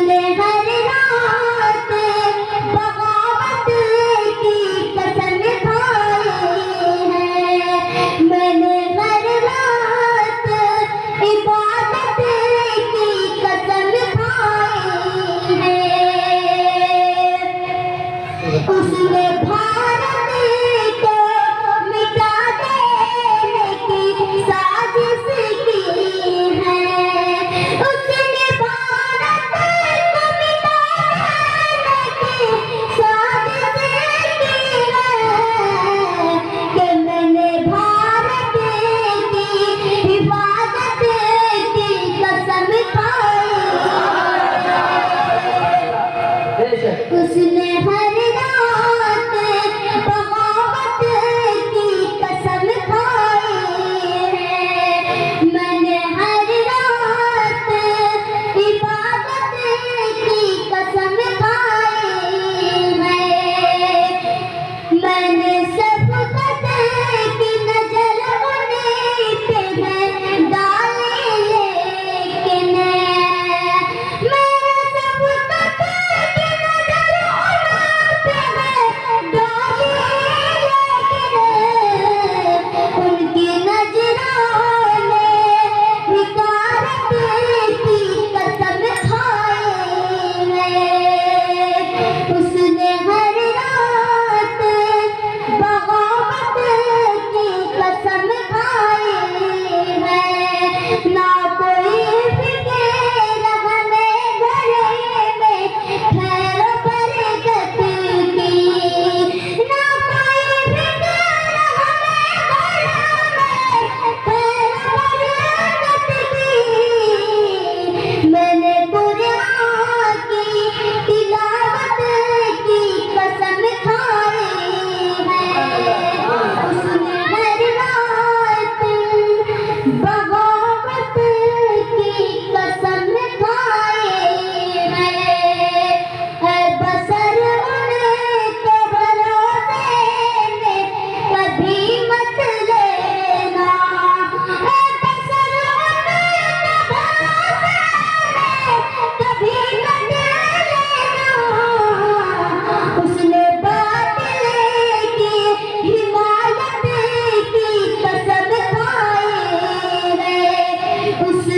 उसने हर रात बगावत की कसम खाई है। मैंने हर रात इबादत की कसम खाई है। उसने भारत को मिटा देने की साजिश की है। उसने भारत को मिटा देने की साजिश की है कि मैंने भारत की हिफाजत की कसम खाई। उसने हर रात बगावत की कसम खाई है। मैंने हर रात इबादत की कसम खाई है। मैंने शफ़क़त की नजर उन्हीं पे है डाली, लेकिन मैंने शफ़क़त की नजर उन्हीं पे है डाली, लेकिन उनकी नजरों ने हिकारत की कसम खाई है। उसने हर रात बगावत की कसम खाई है। ना कोई फिक्र हमें घरे में खैर बरकत की, ना कोई फिक्र हमें घरे में खैर बरकत की। मैंने कुरान की तिलावत की कसम खाई है। उसने हर रात बगावत की कसम खाई है। बसर उनके भरोसे में कभी मत लेना, बसर उनके भरोसे में कभी मत लेना। उसने बातिल की हिमायत की कसम खाई है। उसने